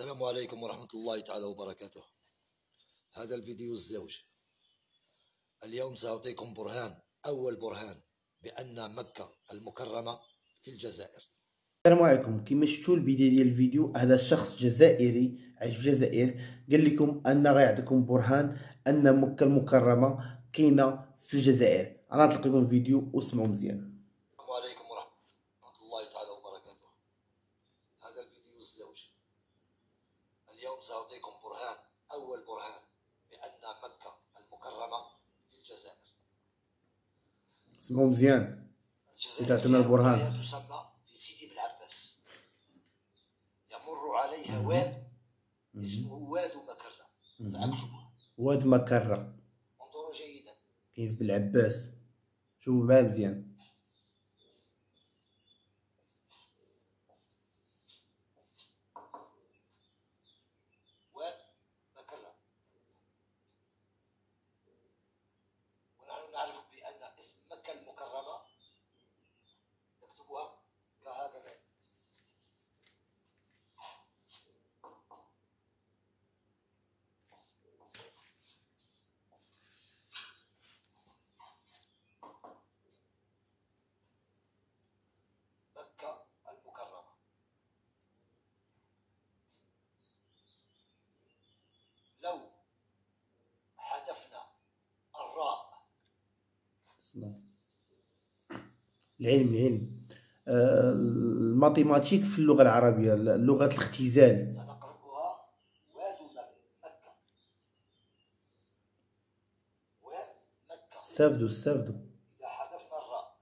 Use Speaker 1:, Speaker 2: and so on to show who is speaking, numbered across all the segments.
Speaker 1: السلام عليكم ورحمة الله تعالى وبركاته. هذا الفيديو الزوجي. اليوم سأعطيكم برهان، أول برهان بأن مكة المكرمة في الجزائر.
Speaker 2: السلام عليكم. كما شفتوا البداية ديال الفيديو، هذا الشخص جزائري عايش في الجزائر قال لكم ان غيعطيكم برهان ان مكة المكرمة كاينة في الجزائر. انا نطلق لكم الفيديو واسمعوا مزيان.
Speaker 1: السلام عليكم ورحمة الله تعالى وبركاته. هذا الفيديو الزوجي. اليوم سأعطيكم برهان، أول برهان بأن مكة المكرمة في الجزائر.
Speaker 2: اسمعوا مزيان. سيتعطينا البرهان.
Speaker 1: تسمى بسيدي بالعباس. يمر عليها واد اسمه واد مكرة.
Speaker 2: واد مكرة.
Speaker 1: انظروا جيدا.
Speaker 2: كاين بالعباس. شوفوا معايا مزيان.
Speaker 1: واد مكرة. ونحن نعرف بأن اسم مكة المكرمة نكتبها كهكذا. مكة المكرمة. لو حذفنا الراء،
Speaker 2: العلم الماتيماتيك في اللغة العربية، لغة الاختزال،
Speaker 1: سنقرأها واد مكة. واد مكة.
Speaker 2: استفدوا.
Speaker 1: إذا حذفنا الراء،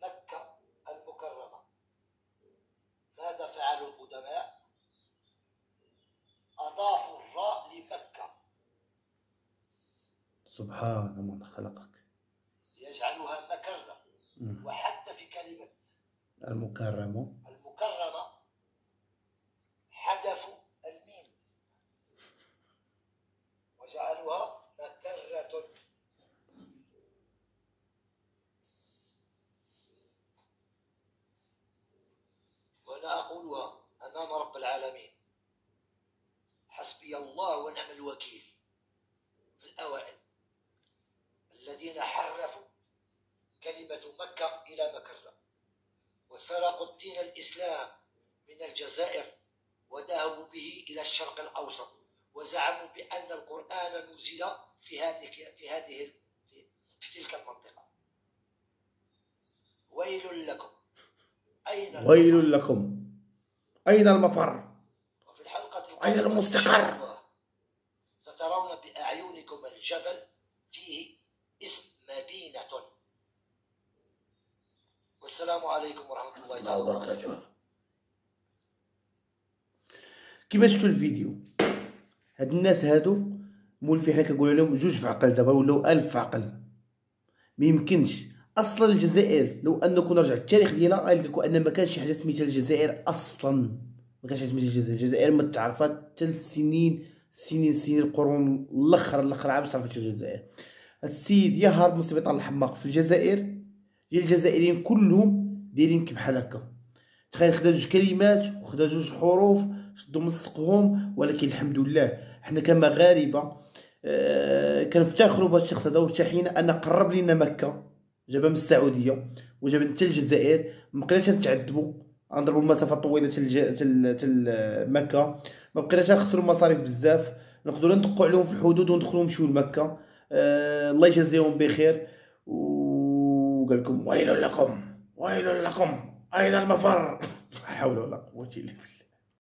Speaker 1: مكة المكرمة، ماذا فعلوا القدماء؟ أضافوا الراء لمكة
Speaker 2: سبحان من خلقك
Speaker 1: ليجعلوها مكرة. وحتى في كلمة
Speaker 2: المكرمة
Speaker 1: حذفوا الميم وجعلوها مكرة. وأنا أقولها أمام رب العالمين: حسبي الله ونعم الوكيل في الأوائل الذين حرفوا كلمة مكة إلى مكرة، وسرقوا الدين الإسلام من الجزائر وذهبوا به إلى الشرق الأوسط، وزعموا بأن القرآن نزل في تلك المنطقة. ويل لكم.
Speaker 2: ويل لكم. أين المفر؟
Speaker 1: وفي الحلقة
Speaker 2: أين المستقر؟
Speaker 1: سترون بأعينكم الجبل فيه اسم مدينة. والسلام عليكم ورحمة الله تعالى وبركاته.
Speaker 2: كيما شفتوا الفيديو، هاد الناس هادو مولفين، حنا كنقولوا لهم جوج في عقل، دابا ولاو 1000 في عقل. ميمكنش اصلا الجزائر، لو انه كنا رجع التاريخ ديالها غنلقاو ان ما كانش شي حاجه سميتها الجزائر اصلا. ما كانش حاجه سميتها الجزائر ما تعرفات حتى سنين القرون الاخر عام تعرفت الجزائر. هاد السيد يا هارب من السبيطار الحماق في الجزائر، ديال الجزائريين كلهم دايرين بحال هكا. تخيل خدا جوج كلمات وخدا جوج حروف شدو ملصقهم، ولكن الحمد لله حنا كمغاربه كنفتخروا بهذا الشخص هذا، وارتاحينا ان قرب لينا مكه، جابها من السعوديه وجابها حتى الجزائر. مبقيناش نتعذبوا نضربوا المسافه طويله تل مكه، ما بقيناش نخسروا المصاريف بزاف، نقدروا ندقوا عليهم في الحدود وندخلوا نمشيو لمكه. الله يجازيهم بخير. وقال لكم ويل لكم اين المفر. لا حول ولا قوه الا بالله.